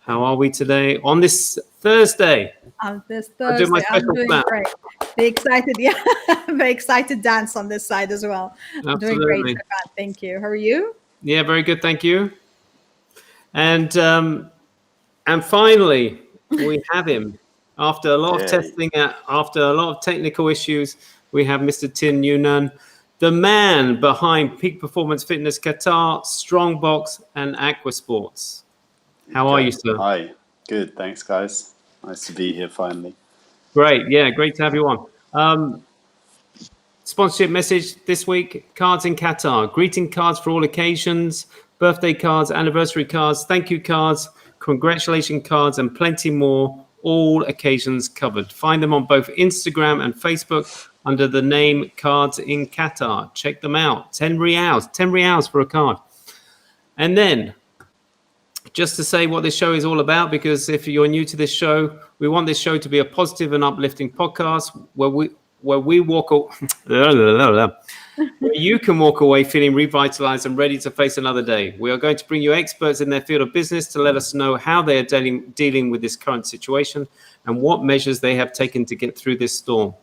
How are we today on this Thursday? On this I'll do my Thursday, I'm special doing clap. great. Very excited, yeah. Very excited dance on this side as well. I'm doing great, Absolutely. Stefan. Thank you. How are you? Yeah, very good, thank you. And finally, we have him. After a lot of testing, after a lot of technical issues, we have Mr. Tim Nunan, the man behind Peak Performance Fitness Qatar, Strongbox, and Aquasports. How are you, sir? Hi. Good. Thanks, guys. Nice to be here finally. Great. Yeah, great to have you on. Sponsorship message this week, cards in Qatar. Greeting cards for all occasions, birthday cards, anniversary cards, thank you cards, congratulation cards, and plenty more, all occasions covered. Find them on both Instagram and Facebook under the name Cards in Qatar. Check them out. 10 reals for a card. And then, just to say what this show is all about, because if you're new to this show, we want this show to be a positive and uplifting podcast where you can walk away feeling revitalized and ready to face another day. We are going to bring you experts in their field of business to let us know how they are dealing with this current situation and what measures they have taken to get through this storm.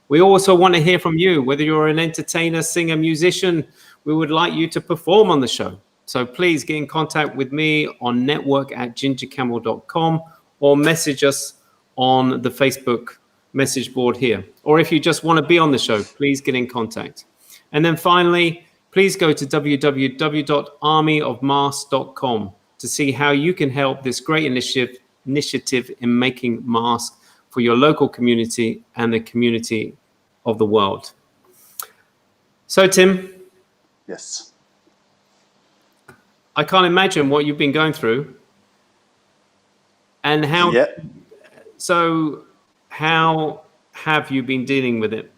We also want to hear from you, whether you're an entertainer, singer, musician. We would like you to perform on the show. So please get in contact with me on network@gingercamel.com or message us on the Facebook message board here. Or if you just want to be on the show, please get in contact. And then finally, please go to www.armyofmasks.com to see how you can help this great initiative in making masks for your local community and the community of the world. So, Tim. Yes. I can't imagine what you've been going through and how. Yeah. So how have you been dealing with it?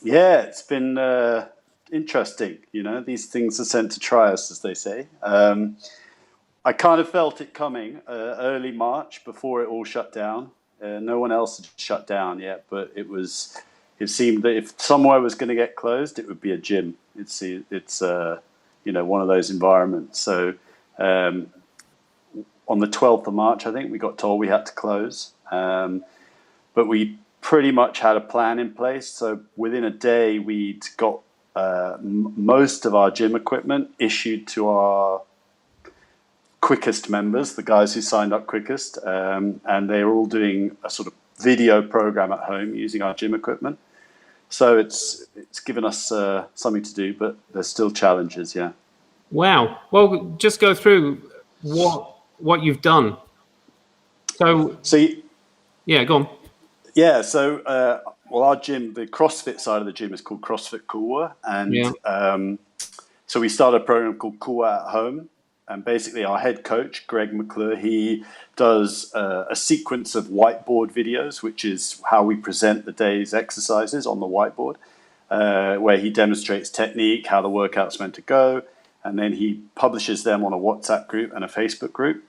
Yeah, it's been interesting. You know, these things are sent to try us, as they say. I kind of felt it coming early March before it all shut down. No one else had shut down yet, but it seemed that if somewhere was going to get closed, it would be a gym. It's one of those environments. So on the 12th of March, I think we got told we had to close. But we pretty much had a plan in place. So within a day, we'd got most of our gym equipment issued to our quickest members, the guys who signed up quickest. And they're all doing a sort of video program at home using our gym equipment. So it's given us something to do, but there's still challenges, yeah. Wow. Well, just go through what you've done. So yeah, go on. Yeah, so our gym, the CrossFit side of the gym is called CrossFit Kuwa, and so we started a program called Kuwa at Home. And basically, our head coach, Greg McClure, he does a sequence of whiteboard videos, which is how we present the day's exercises on the whiteboard, where he demonstrates technique, how the workout's meant to go, and then he publishes them on a WhatsApp group and a Facebook group.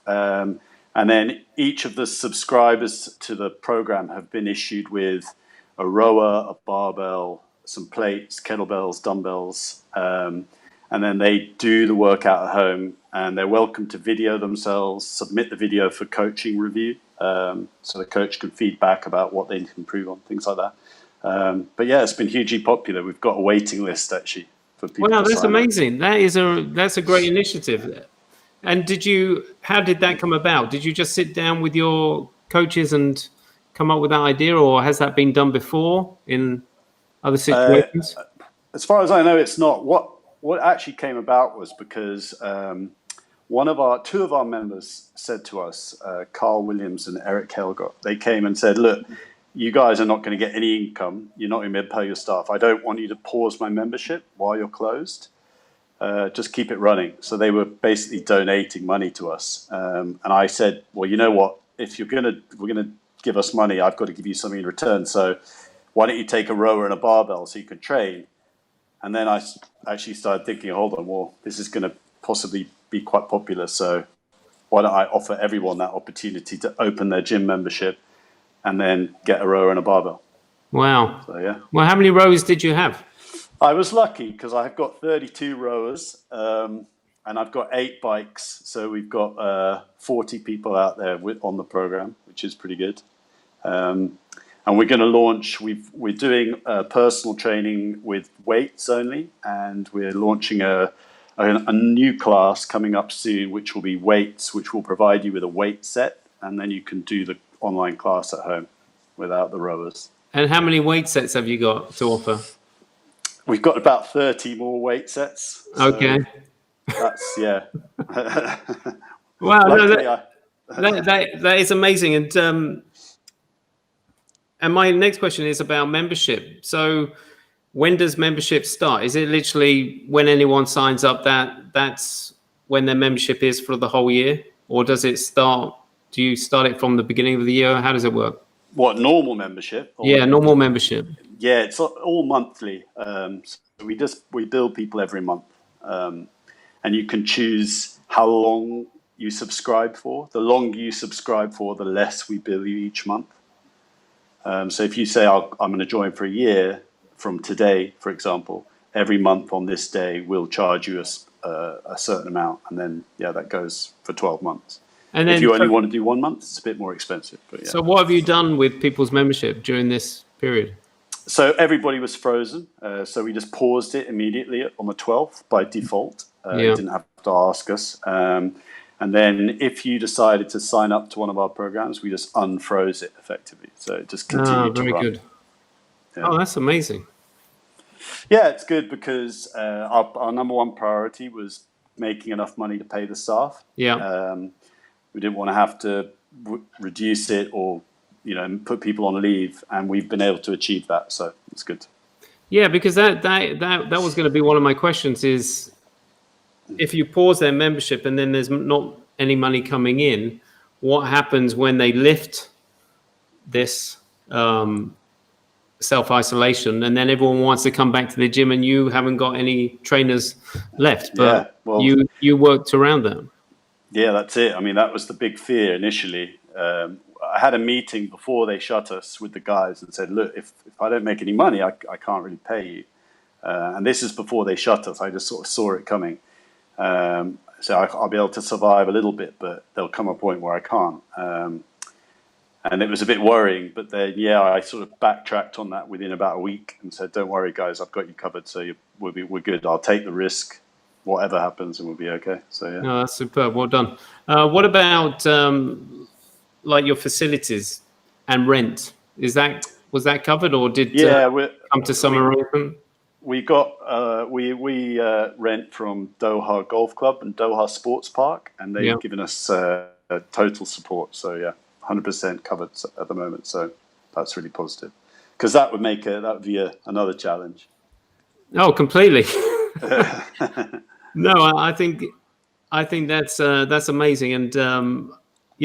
And then each of the subscribers to the program have been issued with a rower, a barbell, some plates, kettlebells, dumbbells, and then they do the workout at home, and they're welcome to video themselves, submit the video for coaching review, so the coach can feedback about what they can improve on, things like that. But yeah, it's been hugely popular. We've got a waiting list actually for people. Wow, that's amazing. That's a great initiative. And how did that come about? Did you just sit down with your coaches and come up with that idea, or has that been done before in other situations? As far as I know, it's not. What actually came about was because two of our members said to us, Carl Williams and Eric Helgott, they came and said, look, you guys are not going to get any income. You're not going to be able to pay your staff. I don't want you to pause my membership while you're closed. Just keep it running. So they were basically donating money to us. And I said, well, you know what? If we're going to give us money, I've got to give you something in return. So why don't you take a rower and a barbell so you can train? And then I actually started thinking, hold on, well, this is going to possibly be quite popular. So why don't I offer everyone that opportunity to open their gym membership and then get a rower and a barbell? Wow. So, yeah. Well, how many rows did you have? I was lucky because I've got 32 rowers. and I've got 8 bikes, so we've got 40 people out there on the program, which is pretty good. And we're going to launch. We're doing personal training with weights only, and we're launching a new class coming up soon, which will be weights, which will provide you with a weight set, and then you can do the online class at home without the rowers. And how many weight sets have you got to offer? We've got about 30 more weight sets. Okay. That's, yeah. Wow, Luckily, that is amazing. And my next question is about membership. So when does membership start? Is it literally when anyone signs up that's when their membership is for the whole year? Or do you start it from the beginning of the year? How does it work? What, normal membership? Yeah, normal membership. Yeah, it's all monthly. So we bill people every month. And you can choose how long you subscribe for. The longer you subscribe for, the less we bill you each month. So if you say, I'm going to join for a year from today, for example, every month on this day, we'll charge you a certain amount. And then, that goes for 12 months. And then if you only want to do 1 month, it's a bit more expensive. But yeah. So what have you done with people's membership during this period? So everybody was frozen. So we just paused it immediately on the 12th by default. You didn't have to ask us. And then if you decided to sign up to one of our programs, we just unfroze it effectively. So it just continued to run. Very good. Yeah. Oh, that's amazing. Yeah, it's good because our number one priority was making enough money to pay the staff. Yeah. We didn't want to have to reduce it or put people on leave, and we've been able to achieve that. So it's good. Yeah, because that was going to be one of my questions is, if you pause their membership and then there's not any money coming in, what happens when they lift this self-isolation and then everyone wants to come back to the gym and you haven't got any trainers left, but you worked around that? Yeah, that's it. I mean, that was the big fear initially. I had a meeting before they shut us with the guys and said, look, if I don't make any money, I can't really pay you. And this is before they shut us. I just sort of saw it coming. So I'll be able to survive a little bit, but there'll come a point where I can't. And it was a bit worrying, but then, I sort of backtracked on that within about a week and said, don't worry, guys, I've got you covered. So we're good. I'll take the risk, whatever happens, and we'll be okay. So, yeah. No, that's superb. Well done. What about like your facilities and rent? Was that covered, or did come to some arrangement? We got we rent from Doha Golf Club and Doha Sports Park, and they've given us total support. So 100% covered at the moment. So that's really positive, because that would be another challenge. Oh, completely. No, I think that's amazing, and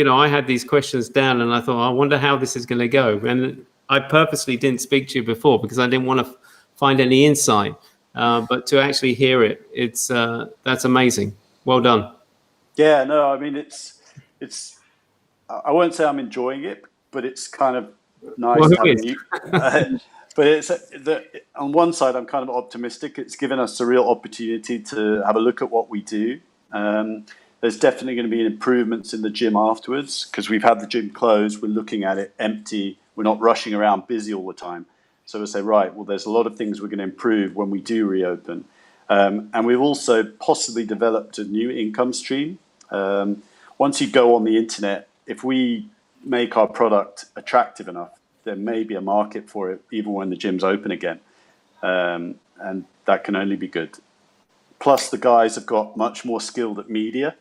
I had these questions down, and I thought, I wonder how this is going to go, and I purposely didn't speak to you before because I didn't want to find any insight, but to actually hear it, that's amazing. Well done. Yeah, no, I mean it's. I won't say I'm enjoying it, but it's kind of nice having you. But it's on one side, I'm kind of optimistic. It's given us a real opportunity to have a look at what we do. There's definitely going to be improvements in the gym afterwards, because we've had the gym closed. We're looking at it empty. We're not rushing around busy all the time. So we say, right, well, there's a lot of things we're going to improve when we do reopen. And we've also possibly developed a new income stream. Once you go on the internet, if we make our product attractive enough, there may be a market for it even when the gym's open again. And that can only be good. Plus, the guys have got much more skilled at media.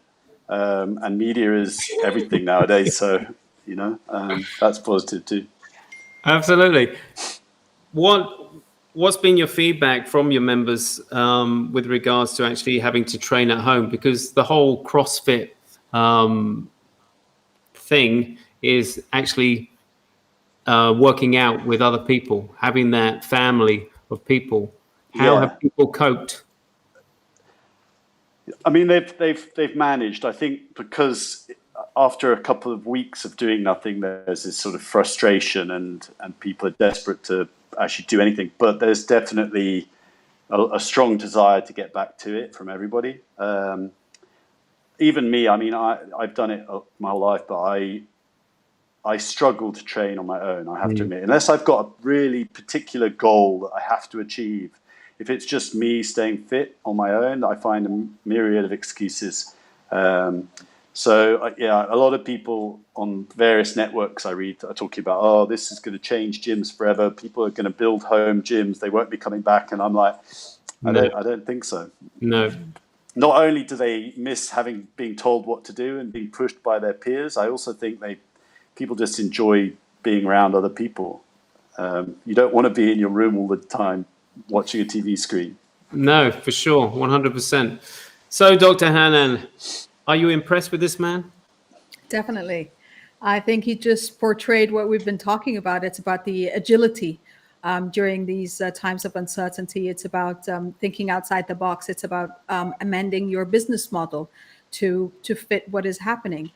And media is everything nowadays. So, that's positive too. Absolutely. What's been your feedback from your members with regards to actually having to train at home? Because the whole CrossFit thing is actually working out with other people, having that family of people. How have people coped? I mean, they've managed. I think because after a couple of weeks of doing nothing, there's this sort of frustration, and people are desperate to actually do anything. But there's definitely a strong desire to get back to it from everybody. even me, I mean, I've done it my life, but I struggle to train on my own, I have to admit, unless I've got a really particular goal that I have to achieve. If it's just me staying fit on my own, I find a myriad of excuses. So yeah, a lot of people on various networks I read are talking about, oh, this is going to change gyms forever. People are going to build home gyms. They won't be coming back. And I'm like, I don't think so. No. Not only do they miss having being told what to do and being pushed by their peers, I also think people just enjoy being around other people. You don't want to be in your room all the time watching a TV screen. No, for sure, 100%. So, Dr. Nunan, are you impressed with this man? Definitely. I think he just portrayed what we've been talking about. It's about the agility during these times of uncertainty. It's about thinking outside the box. It's about amending your business model to fit what is happening.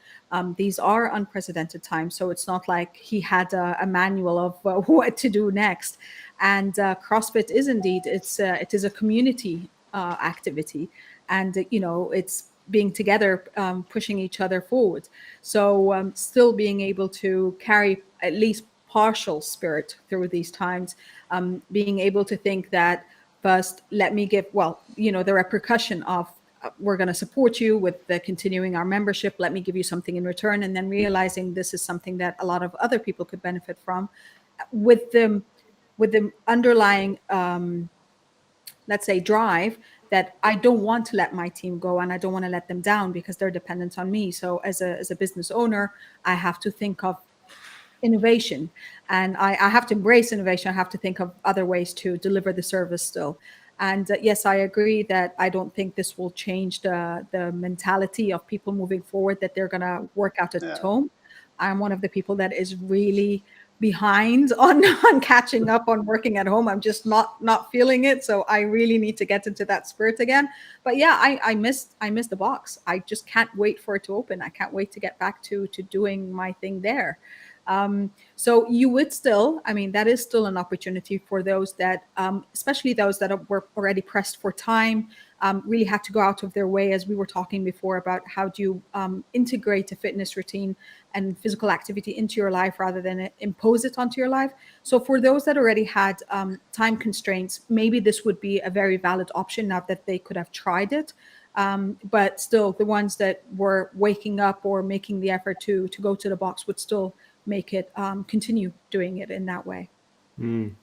These are unprecedented times, so it's not like he had a manual of what to do next. And CrossFit is indeed it is a community activity, and it's being together, pushing each other forward. So still being able to carry at least partial spirit through these times, being able to think that first, let me give, the repercussion of we're going to support you with the continuing our membership. Let me give you something in return. And then realizing this is something that a lot of other people could benefit from with the underlying, let's say, drive that I don't want to let my team go and I don't want to let them down because they're dependent on me. So as a business owner, I have to think of innovation, and I have to embrace innovation. I have to think of other ways to deliver the service still. And yes, I agree that I don't think this will change the mentality of people moving forward, that they're going to work out at home. I'm one of the people that is really behind on catching up on working at home. I'm just not feeling it. So I really need to get into that spirit again. But yeah, I missed the box. I just can't wait for it to open. I can't wait to get back to doing my thing there. So you would still, that is still an opportunity for those that, especially those that were already pressed for time, really had to go out of their way, as we were talking before about how do you integrate a fitness routine and physical activity into your life rather than impose it onto your life. So for those that already had time constraints, maybe this would be a very valid option now that they could have tried it. But still, the ones that were waking up or making the effort to go to the box would still make it continue doing it in that way. Tim,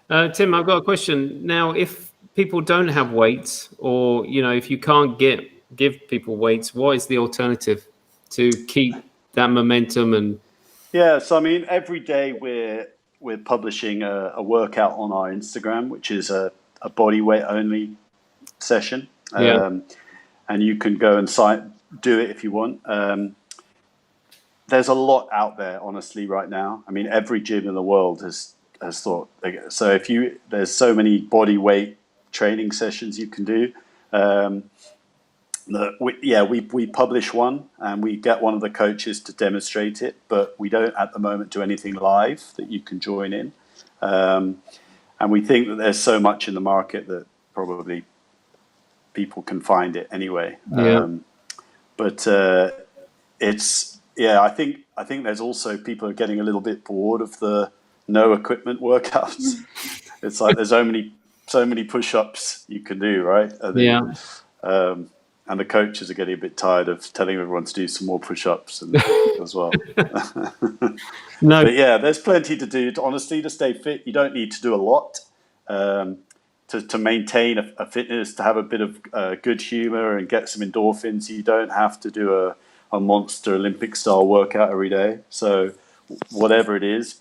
I've got a question now. If people don't have weights, or if you can't give people weights, what is the alternative to keep that momentum? And so every day we're publishing a workout on our Instagram, which is a body weight only session. And you can go and do it if you want. There's a lot out there, honestly, right now. Every gym in the world has thought. So there's so many body weight training sessions you can do. We publish one and we get one of the coaches to demonstrate it, but we don't at the moment do anything live that you can join in. And we think that there's so much in the market that probably people can find it anyway. But I think there's also people are getting a little bit bored of the no equipment workouts. It's like there's so many push-ups you can do, right? And the coaches are getting a bit tired of telling everyone to do some more push-ups as well. No. But yeah, there's plenty to do. Honestly, to stay fit, you don't need to do a lot. To maintain a fitness, to have a bit of good humor and get some endorphins, you don't have to do a monster Olympic style workout every day. So whatever it is,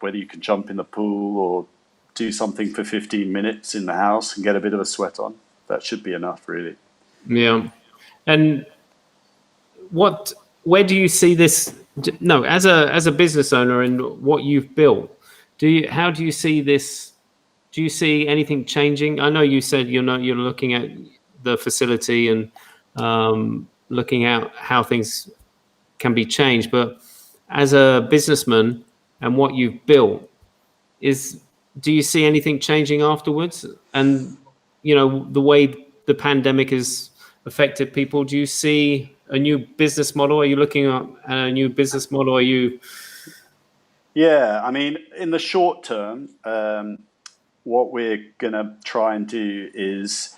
whether you can jump in the pool or do something for 15 minutes in the house and get a bit of a sweat on, that should be enough, really. Yeah. And where do you see this? No, as a business owner and what you've built, how do you see this? Do you see anything changing? I know you said you're looking at the facility and looking at how things can be changed, but as a businessman and what you've built, do you see anything changing afterwards? And the way the pandemic has affected people. Do you see a new business model? Are you looking at a new business model? Are you? Yeah, I mean, in the short term, what we're going to try and do is,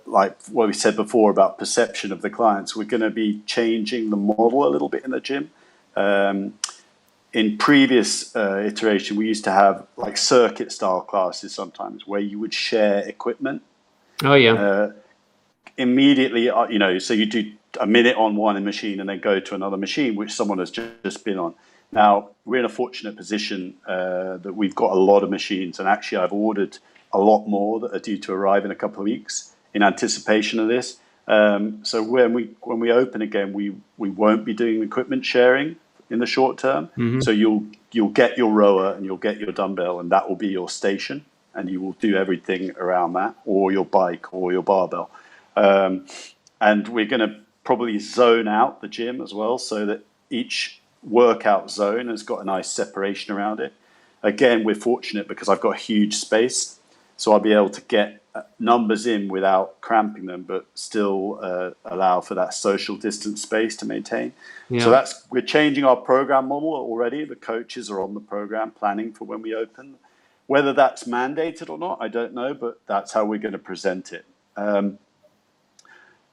like what we said before about perception of the clients, we're going to be changing the model a little bit in the gym. In previous iteration, we used to have like circuit style classes sometimes where you would share equipment. Oh, yeah. Immediately, so you do a minute on one machine and then go to another machine, which someone has just been on. Now, we're in a fortunate position that we've got a lot of machines, and actually I've ordered a lot more that are due to arrive in a couple of weeks in anticipation of this. So when we open again, we won't be doing equipment sharing in the short term. Mm-hmm. So you'll get your rower and you'll get your dumbbell, and that will be your station, and you will do everything around that, or your bike or your barbell. And we're going to probably zone out the gym as well, so that each workout zone has got a nice separation around it. Again, we're fortunate because I've got huge space, so I'll be able to get numbers in without cramping them, but still allow for that social distance space to maintain. Yeah. So we're changing our program model already. The coaches are on the program planning for when we open. Whether that's mandated or not, I don't know, but that's how we're going to present it.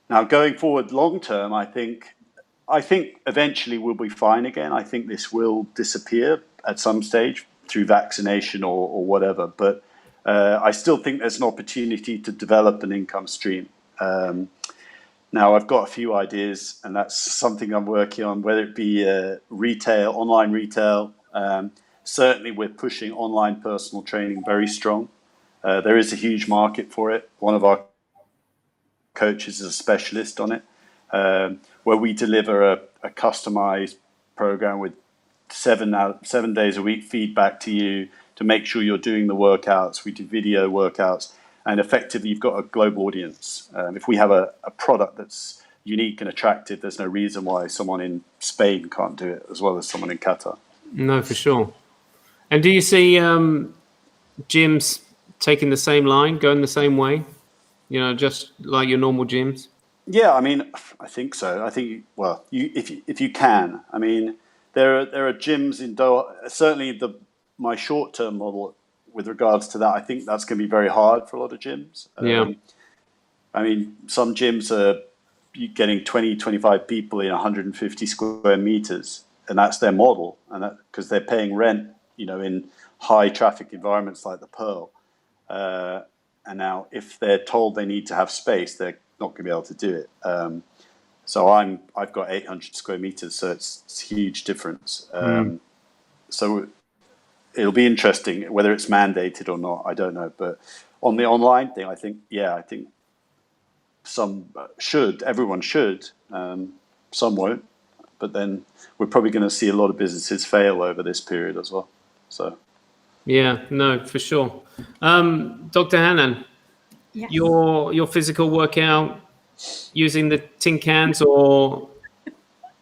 Now, going forward long term, I think eventually we'll be fine again. I think this will disappear at some stage through vaccination or whatever. But I still think there's an opportunity to develop an income stream. Now, I've got a few ideas, and that's something I'm working on, whether it be retail, online retail. Certainly, we're pushing online personal training very strong. There is a huge market for it. One of our coaches is a specialist on it, where we deliver a customized program with 7 days a week feedback to you to make sure you're doing the workouts. We do video workouts, and effectively you've got a global audience. If we have a product that's unique and attractive, there's no reason why someone in Spain can't do it as well as someone in Qatar. No, for sure. And do you see gyms taking the same line, going the same way? Just like your normal gyms? Yeah, I mean, I think so. I think, well, if you can. I mean, there are gyms in Doha. Certainly, my short-term model with regards to that, I think that's going to be very hard for a lot of gyms. Yeah. I mean, some gyms are getting 20, 25 people in 150 square meters, and that's their model, and that because they're paying rent, in high traffic environments like the Pearl. And now, if they're told they need to have space, they're not going to be able to do it. So I've got 800 square meters, so it's a huge difference. So it'll be interesting whether it's mandated or not. I don't know, but on the online thing, I think some should, everyone should. Some won't, but then we're probably going to see a lot of businesses fail over this period as well. So. Yeah, no, for sure. Dr. Hannan, yes. Your physical workout using the tin cans, or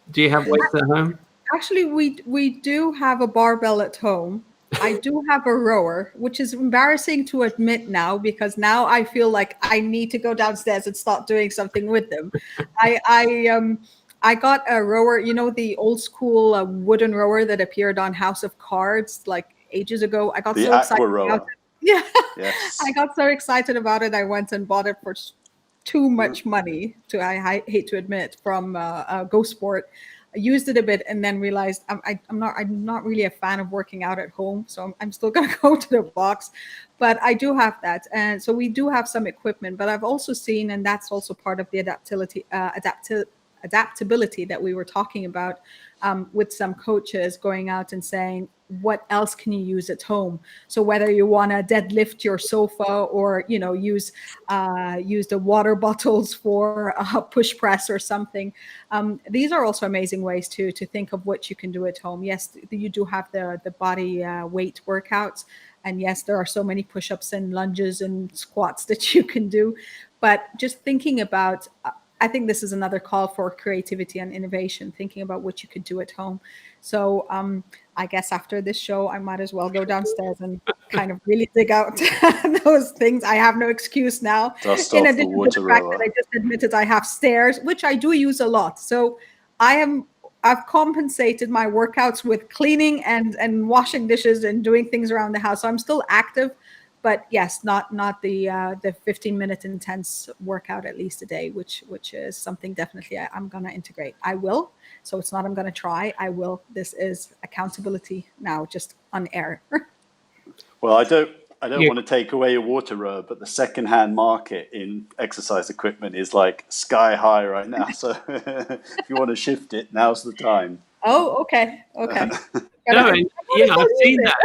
do you have weights at home? Actually, we do have a barbell at home. I do have a rower, which is embarrassing to admit now, because now I feel like I need to go downstairs and start doing something with them. I got a rower, the old school wooden rower that appeared on House of Cards like ages ago. I got so excited about it. Yeah, yes. I got so excited about it. I went and bought it for too much money, I hate to admit, from Go Sport. I used it a bit and then realized I'm not really a fan of working out at home, so I'm still gonna go to the box. But I do have that, and so we do have some equipment. But I've also seen, and that's also part of the adaptability that we were talking about, with some coaches going out and saying, what else can you use at home? So whether you want to deadlift your sofa or use the water bottles for a push press or something, these are also amazing ways to think of what you can do at home. Yes, you do have the body weight workouts, and yes, there are so many push-ups and lunges and squats that you can do, but just thinking about I think this is another call for creativity and innovation, thinking about what you could do at home. So I guess after this show, I might as well go downstairs and kind of really dig out those things. I have no excuse now. Dust In off the addition to water the fact that rower. I just admitted I have stairs, which I do use a lot. So I've compensated my workouts with cleaning and washing dishes and doing things around the house. So I'm still active, but yes, not the 15-minute intense workout at least a day, which is something definitely I'm gonna integrate. I will. So it's not I'm gonna try. I will. This is accountability now, just on air. Well, I don't want to take away your water rower, but the second-hand market in exercise equipment is like sky high right now. So if you want to shift it, now's the time. Oh, okay. No, and, yeah, I've seen that.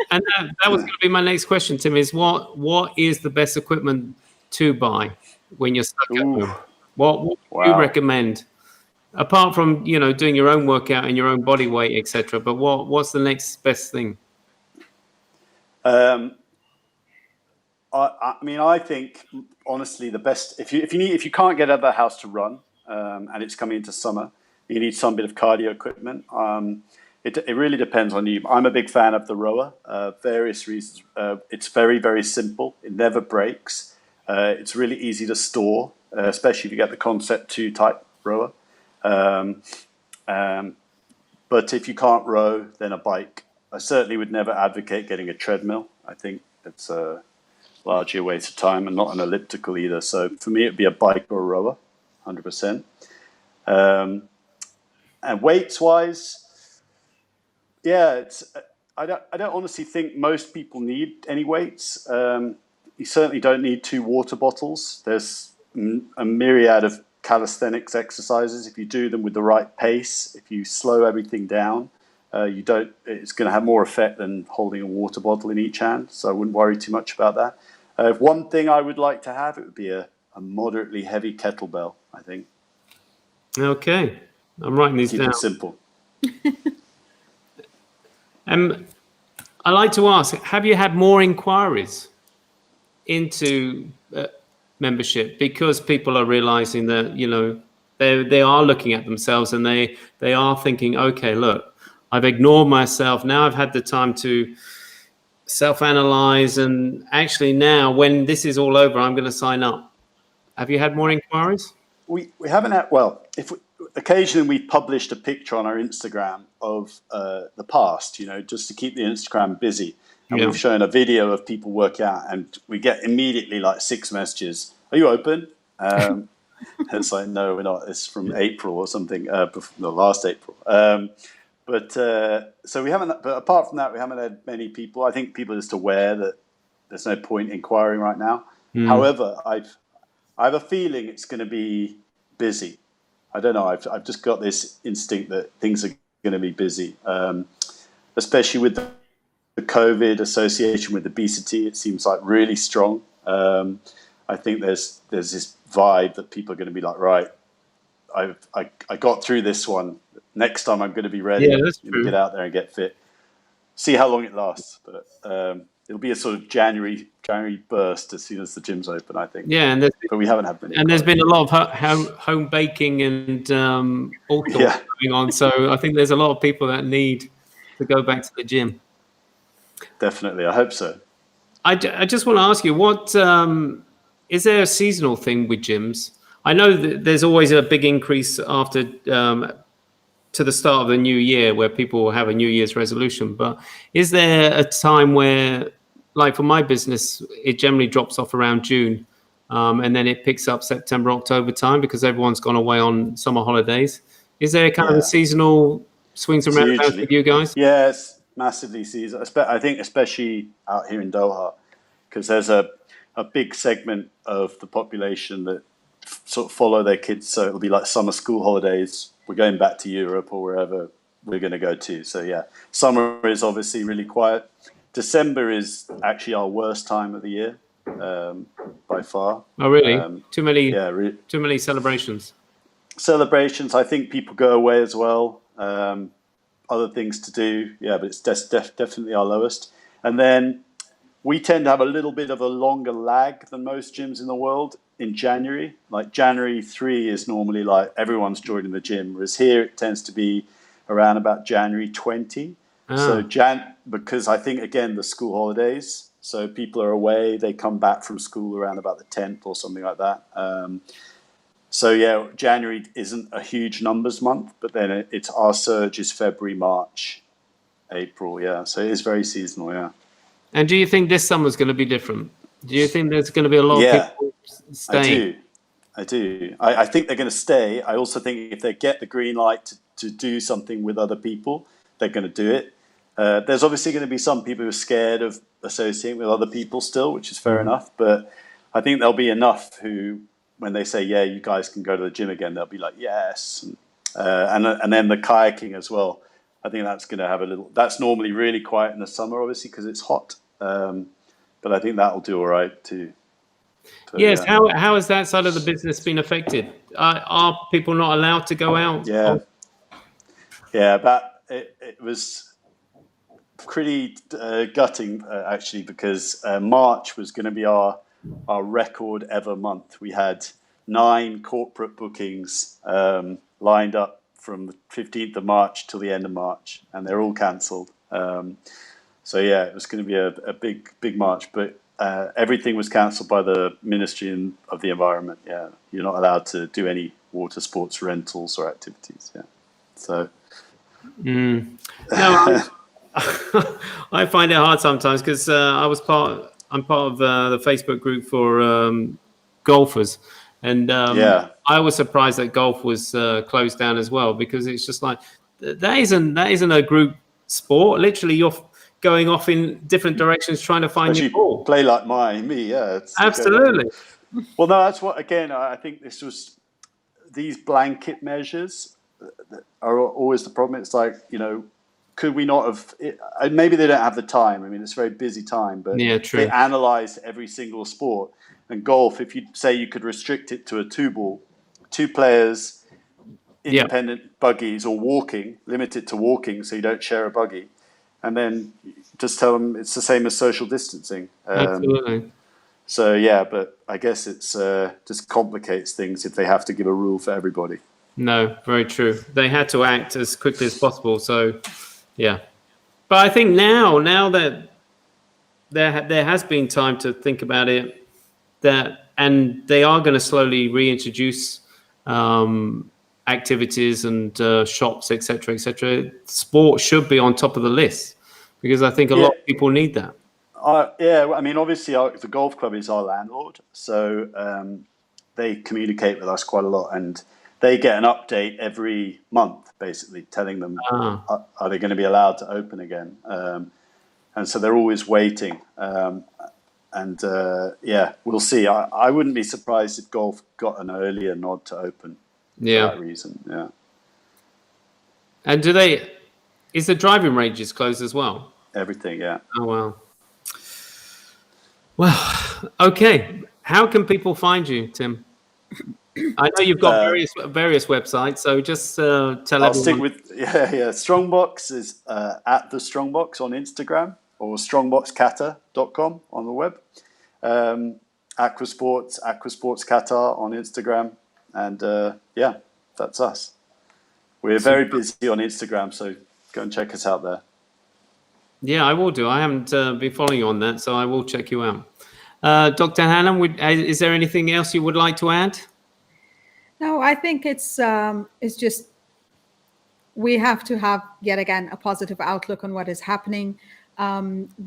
And that was going to be my next question, Tim, is what is the best equipment to buy when you're stuck at home? What do you recommend? Apart from, doing your own workout and your own body weight, etc. But what's the next best thing? I mean, I think honestly, the best if you can't get out of the house to run, and it's coming into summer, you need some bit of cardio equipment. It really depends on you. I'm a big fan of the rower. Various reasons. It's very, very simple. It never breaks. It's really easy to store, especially if you get the Concept 2 type rower. But if you can't row, then a bike. I certainly would never advocate getting a treadmill. I think it's largely a waste of time, and not an elliptical either. So for me, it'd be a bike or a rower, 100%. And weights-wise, yeah, I don't honestly think most people need any weights. You certainly don't need 2 water bottles. There's a myriad of calisthenics exercises. If you do them with the right pace, if you slow everything down, it's going to have more effect than holding a water bottle in each hand. So I wouldn't worry too much about that. One thing I would like to have, it would be a moderately heavy kettlebell, I think. Okay, I'm writing these down. Keep it simple. I like to ask, have you had more inquiries into membership because people are realizing that, they are looking at themselves and they are thinking, okay, look, I've ignored myself. Now I've had the time to self-analyze, and actually now when this is all over, I'm going to sign up. Have you had more inquiries? We haven't had, well, occasionally we've published a picture on our Instagram of the past, just to keep the Instagram busy. And we've shown a video of people working out, and we get immediately like 6 messages. Are you open? It's like, no, we're not. It's from April or something, last April. So we haven't, but apart from that, we haven't had many people. I think people are just aware that there's no point inquiring right now. However, I have a feeling it's going to be busy. I don't know. I've just got this instinct that things are going to be busy, especially with the COVID association with obesity. It seems like really strong. I think there's this vibe that people are going to be like, right, I got through this one. Next time I'm going to be ready. Yeah, that's true. Get out there and get fit. See how long it lasts, but it'll be a sort of January burst as soon as the gyms open, I think. Yeah, but we haven't had many. And there's been a lot of home baking and all sorts going on. So I think there's a lot of people that need to go back to the gym. Definitely, I hope so. I just want to ask you, what is there a seasonal thing with gyms? I know that there's always a big increase after to the start of the new year where people have a New Year's resolution. But is there a time where, like for my business, it generally drops off around June, and then it picks up September, October time because everyone's gone away on summer holidays? Is there kind of a seasonal swings and roundabouts with you guys? Yes, massively seasonal. I think especially out here in Doha, because there's a big segment of the population that sort of follow their kids. So it'll be like summer school holidays. We're going back to Europe or wherever we're going to go to. So yeah, summer is obviously really quiet. December is actually our worst time of the year, by far. Oh, really? Too many celebrations. Celebrations. I think people go away as well. Other things to do. Yeah, but it's definitely our lowest. And then we tend to have a little bit of a longer lag than most gyms in the world. in January. Like January 3 is normally like everyone's joining the gym, whereas here it tends to be around about January 20. So because I think, again, the school holidays, so people are away, they come back from school around about the 10th or something like that. So yeah, January isn't a huge numbers month, but then it's our surge is February, March, April. Yeah, so it is very seasonal. Yeah. And do you think this summer's going to be different? Do you think there's going to be a lot of people staying? I do. I think they're going to stay. I also think if they get the green light to do something with other people, they're going to do it. There's obviously going to be some people who are scared of associating with other people still, which is fair enough. But I think there'll be enough who, when they say, yeah, you guys can go to the gym again, they'll be like, yes. And then the kayaking as well. I think that's going to have that's normally really quiet in the summer, obviously, because it's hot. But I think that'll do all right too. So, yes. yeah. How has that side of the business been affected? Are people not allowed to go out? Yeah. Yeah, but it was pretty gutting, actually, because March was going to be our record ever month. We had 9 corporate bookings lined up from the 15th of March till the end of March, and they're all cancelled. So yeah, it was going to be a big March, but everything was cancelled by the Ministry of the Environment. Yeah, you're not allowed to do any water sports rentals or activities. Yeah, so. No, I find it hard sometimes because I'm part of the Facebook group for golfers, and I was surprised that golf was closed down as well, because it's just like that isn't a group sport. Literally, you're going off in different directions trying to find your ball. Play like me, yeah. Absolutely. Well, no, that's what. Again, I think these blanket measures are always the problem. It's like, could we not have? Maybe they don't have the time. I mean, it's a very busy time, but they analyze every single sport. And golf, if you say you could restrict it to a 2-ball, 2 players, independent buggies, or walking, limit it to walking, so you don't share a buggy, and then just tell them it's the same as social distancing. Absolutely. So yeah, but I guess it's just complicates things if they have to give a rule for everybody. No, very true. They had to act as quickly as possible. So, yeah. But I think now that there has been time to think about it, and they are going to slowly reintroduce activities and shops, etc., etc. Sport should be on top of the list, because I think a lot of people need that. Yeah, I mean, obviously, the golf club is our landlord, so they communicate with us quite a lot, and they get an update every month, basically telling them are they going to be allowed to open again, and so they're always waiting. Yeah, we'll see. I wouldn't be surprised if golf got an earlier nod to open for that reason. Yeah. And is the driving ranges closed as well? Everything, yeah. Oh, wow. Well, okay. How can people find you, Tim? I know you've got various websites, so just tell everyone. I'll stick with Strongbox is at the Strongbox on Instagram, or strongboxqatar.com on the web. Aquasports Qatar on Instagram, and that's us. We're very busy on Instagram, so go and check us out there. Yeah, I will do. I haven't been following you on that, so I will check you out. Dr. Hannan, is there anything else you would like to add? No, I think it's just we have to have, yet again, a positive outlook on what is happening. Tim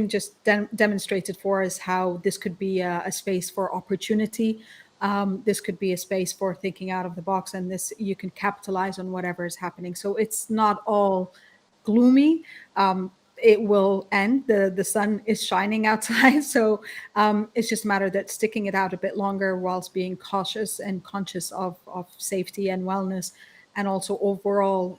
just demonstrated for us how this could be a space for opportunity. This could be a space for thinking out of the box, and this you can capitalize on whatever is happening. So it's not all gloomy. It will end. The sun is shining outside. So it's just a matter that sticking it out a bit longer whilst being cautious and conscious of safety and wellness, and also overall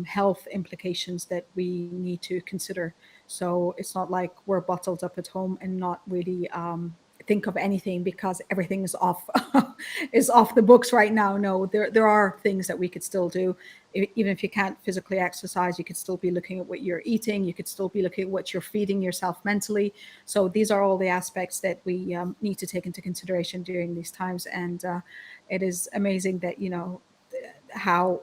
health implications that we need to consider. So it's not like we're bottled up at home and not really think of anything because everything is off is off the books right now. No, there are things that we could still do. Even if you can't physically exercise, you could still be looking at what you're eating. You could still be looking at what you're feeding yourself mentally. So these are all the aspects that we need to take into consideration during these times. And it is amazing that, you know, how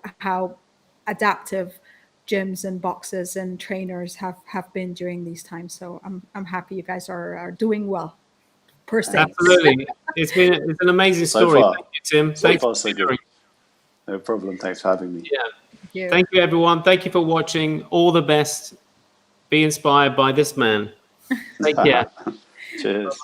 adaptive gyms and boxes and trainers have been during these times. So I'm happy you guys are doing well, per se. Absolutely. It's an amazing So story. far. Thank you, Tim. So Thanks far, for so sharing. good. No problem. Thanks for having me. Yeah. Thank you. Thank you, everyone. Thank you for watching. All the best. Be inspired by this man. Take care. Cheers.